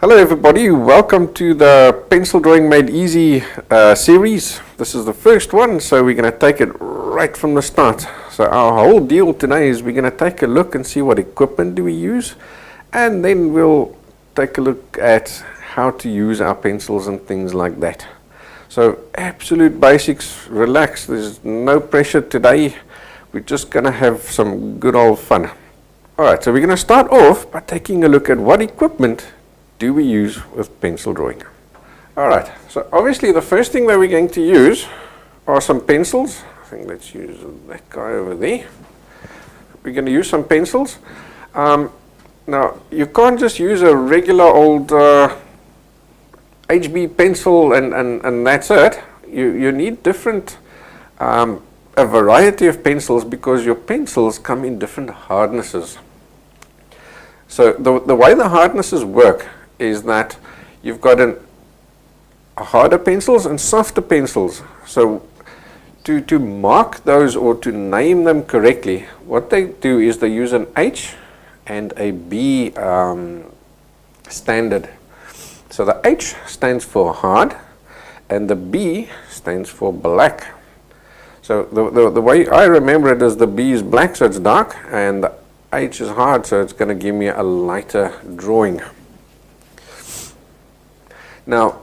Hello everybody, welcome to the Pencil Drawing Made Easy series. This is the first one, so we're going to take it right from the start. So our whole deal today is we're going to take a look and see what equipment do we use, and then we'll take a look at how to use our pencils and things like that. So absolute basics, relax, there's no pressure today. We're just going to have some good old fun. Alright, so we're going to start off by taking a look at what equipment do we use with pencil drawing. Alright, so obviously the first thing that we're going to use are some pencils. I think let's use that guy over there. We're going to use some pencils. Now, you can't just use a regular old HB pencil and that's it. You need different, a variety of pencils because your pencils come in different hardnesses. So the way the hardnesses work is that you've got harder pencils and softer pencils. So to mark those or to name them correctly, what they do is they use an H and a B standard. So the H stands for hard and the B stands for black. So the way I remember it is the B is black, so it's dark, and the H is hard, so it's going to give me a lighter drawing. Now,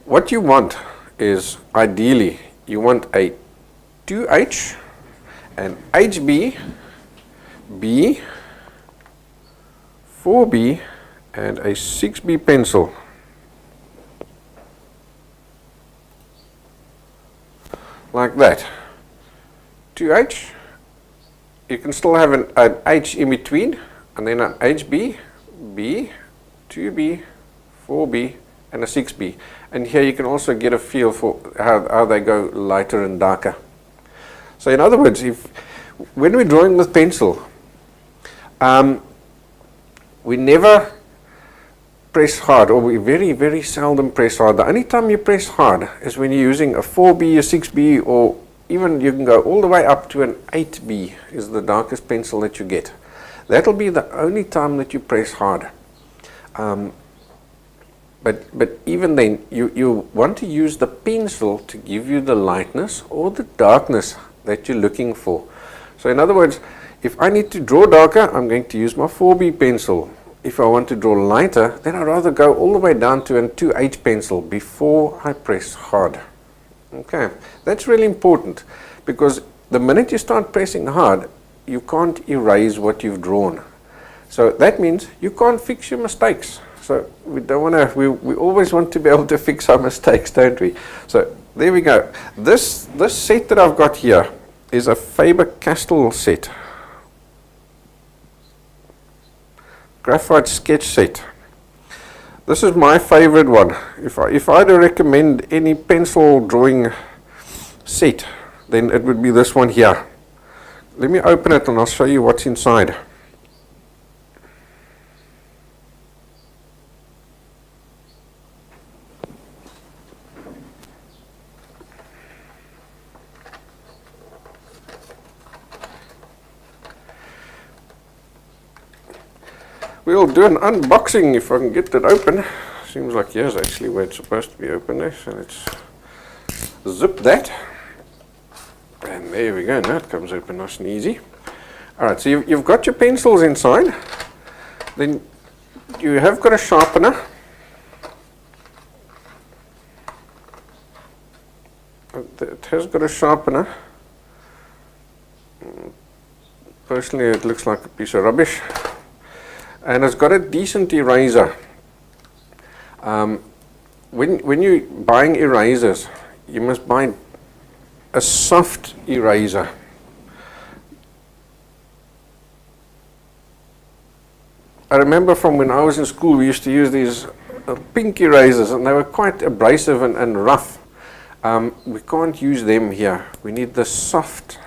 what you want is, ideally, you want a 2H, an HB, B, 4B, and a 6B pencil. Like that. 2H, you can still have an H in between, and then an HB, B, 2B, 4B, and a 6B. And here you can also get a feel for how they go lighter and darker. So in other words, when we're drawing with pencil, we never press hard, or we very, very seldom press hard. The only time you press hard is when you're using a 4B, a 6B, or even you can go all the way up to an 8B is the darkest pencil that you get. That'll be the only time that you press hard. But even then, you want to use the pencil to give you the lightness or the darkness that you're looking for. So in other words, if I need to draw darker, I'm going to use my 4B pencil. If I want to draw lighter, then I'd rather go all the way down to a 2H pencil before I press hard. Okay, that's really important, because the minute you start pressing hard, you can't erase what you've drawn. So that means you can't fix your mistakes. So we don't want to. We always want to be able to fix our mistakes, don't we? So there we go. This set that I've got here is a Faber-Castell set, graphite sketch set. This is my favorite one. If I had to recommend any pencil drawing set, then it would be this one here. Let me open it and I'll show you what's inside. We'll do an unboxing if I can get that open. Seems like here's actually where it's supposed to be open there. So let's zip that. And there we go. Now it comes open nice and easy. Alright, so you've got your pencils inside. Then you have got a sharpener. It has got a sharpener. Personally, it looks like a piece of rubbish. And it's got a decent eraser. When you're buying erasers, you must buy a soft eraser. I remember from when I was in school, we used to use these pink erasers, and they were quite abrasive and rough. We can't use them here. We need the soft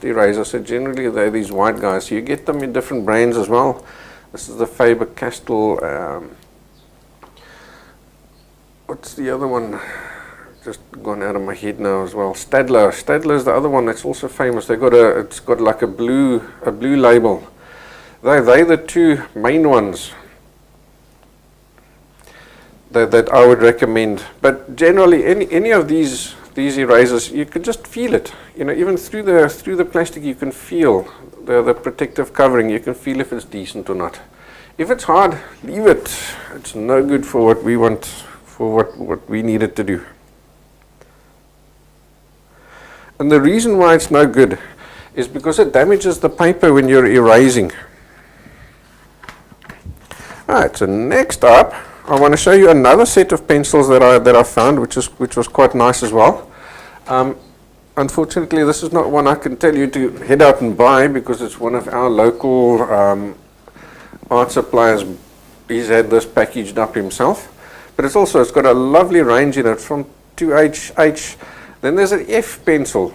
eraser. So generally they're these white guys. So you get them in different brands as well. This is the Faber-Castell, what's the other one? Just gone out of my head now as well. Staedtler. Staedtler is the other one that's also famous. It's got like a blue label. They're the two main ones. that I would recommend. But generally, any of these erasers, you can just feel it. You know, even through the plastic, you can feel the protective covering. You can feel if it's decent or not. If it's hard, leave it. It's no good for what we want, for what we need it to do. And the reason why it's no good is because it damages the paper when you're erasing. Alright, so next up, I want to show you another set of pencils that I found, which was quite nice as well. Unfortunately, this is not one I can tell you to head out and buy, because it's one of our local art suppliers. He's had this packaged up himself. But it's got a lovely range in it, from 2H. Then there's an F pencil.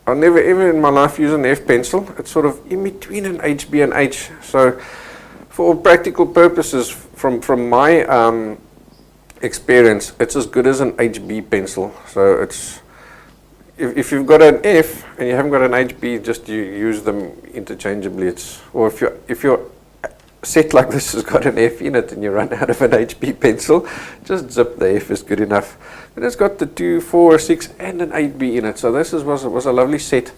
I'll never ever in my life use an F pencil. It's sort of in between an HB and H. So for all practical purposes, from my experience, it's as good as an HB pencil. So it's, if you've got an F and you haven't got an HB, just you use them interchangeably. Or if your set like this has got an F in it and you run out of an HB pencil, just zip the F is good enough. And it's got the 2, 4, 6 and an 8B in it. So this was a lovely set.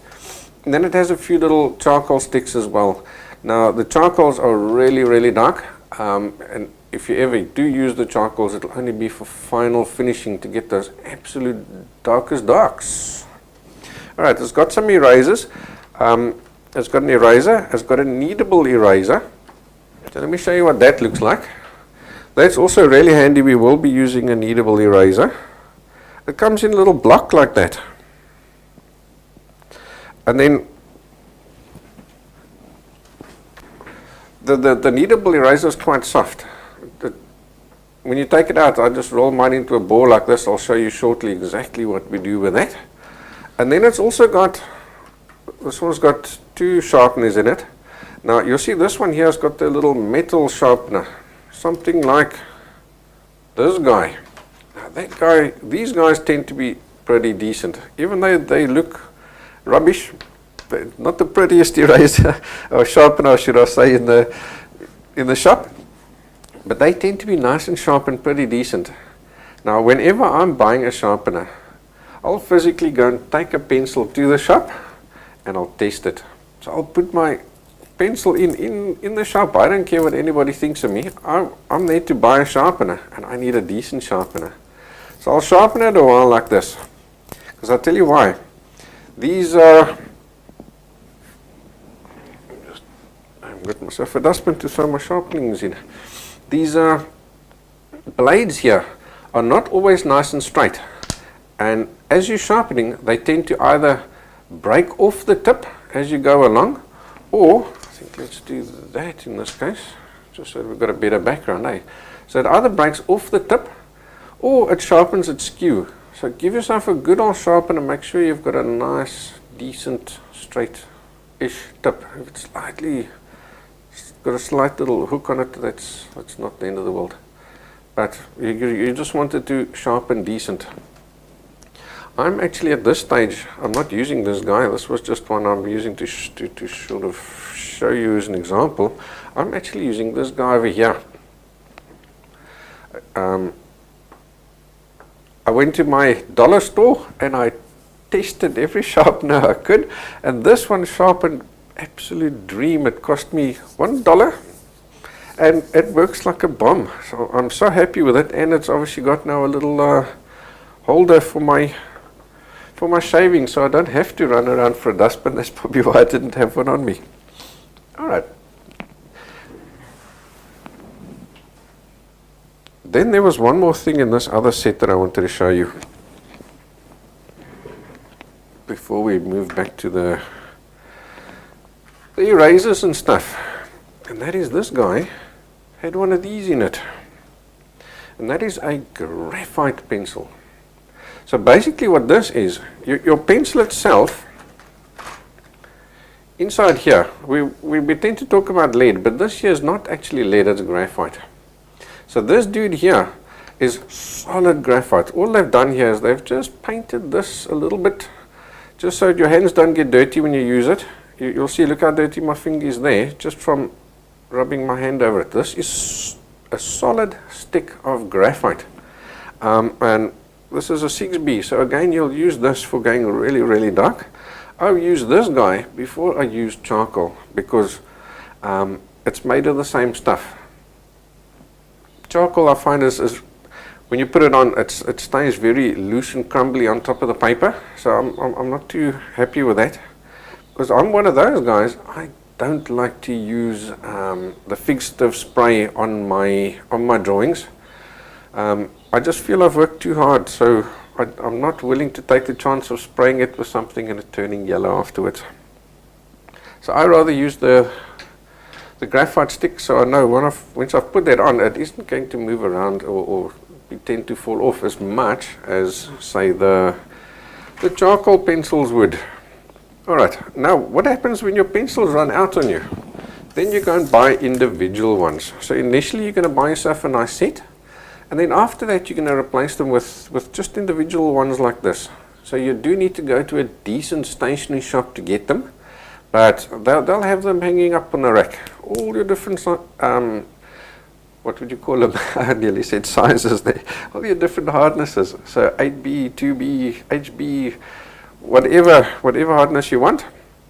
And then it has a few little charcoal sticks as well. Now the charcoals are really, really dark. And if you ever do use the charcoals, it'll only be for final finishing to get those absolute darkest darks. Alright, it's got some erasers. It's got an eraser. It's got a kneadable eraser. So let me show you what that looks like. That's also really handy. We will be using a kneadable eraser. It comes in a little block like that. And then the kneadable eraser is quite soft. When you take it out, I just roll mine into a ball like this. I'll show you shortly exactly what we do with that. And then it's also got, this one's got 2 sharpeners in it. Now you'll see this one here has got the little metal sharpener, something like this guy. Now these guys tend to be pretty decent, even though they look rubbish. They're not the prettiest eraser or sharpener, should I say, in the shop, but they tend to be nice and sharp and pretty decent. Now whenever I'm buying a sharpener, I'll physically go and take a pencil to the shop and I'll test it. So I'll put my pencil in the shop. I don't care what anybody thinks of me. I'm there to buy a sharpener and I need a decent sharpener. So I'll sharpen it a while like this, because I'll tell you why. These are, I've got myself a dustbin to throw my sharpenings in. These blades here are not always nice and straight, and as you're sharpening, they tend to either break off the tip as you go along, or I think let's do that in this case, just so we've got a better background, eh? So it either breaks off the tip or it sharpens its skew. So give yourself a good old sharpener, make sure you've got a nice, decent, straight-ish tip. If it's slightly, got a slight little hook on it, that's not the end of the world. But you just want it to sharpen decent. I'm actually at this stage, I'm not using this guy. This was just one I'm using to sort of show you as an example. I'm actually using this guy over here. I went to my dollar store and I tested every sharpener I could, and this one sharpened absolute dream. It cost me $1 and it works like a bomb. So I'm so happy with it, and it's obviously got now a little holder for my shaving, so I don't have to run around for a dustbin. That's probably why I didn't have one on me. Alright. Then there was one more thing in this other set that I wanted to show you before we move back to the erasers and stuff. And that is, this guy had one of these in it. And that is a graphite pencil. So basically what this is, your pencil itself, inside here, we tend to talk about lead, but this here is not actually lead, it's graphite. So this dude here is solid graphite. All they've done here is they've just painted this a little bit, just so your hands don't get dirty when you use it. You'll see, look how dirty my finger is there, just from rubbing my hand over it. This is a solid stick of graphite. And this is a 6B, so again you'll use this for going really, really dark. I'll use this guy before I use charcoal because it's made of the same stuff. Charcoal I find is when you put it on, it stays very loose and crumbly on top of the paper, so I'm not too happy with that. Because I'm one of those guys, I don't like to use the fixative spray on my drawings. I just feel I've worked too hard, so I'm not willing to take the chance of spraying it with something and it turning yellow afterwards. So I rather use the graphite stick, so I know once I've put that on, it isn't going to move around or tend to fall off as much as, say, the charcoal pencils would. Alright, now what happens when your pencils run out on you? Then you go and buy individual ones. So initially you're going to buy yourself a nice set, and then after that you're going to replace them with just individual ones like this. So you do need to go to a decent stationery shop to get them, but they'll have them hanging up on the rack. All your different, what would you call them? I nearly said sizes there. All your different hardnesses. So 8B, 2B, HB, whatever hardness you want,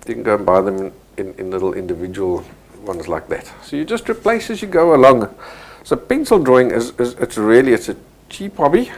you can go and buy them in little individual ones like that. So you just replace as you go along. So pencil drawing it's a cheap hobby.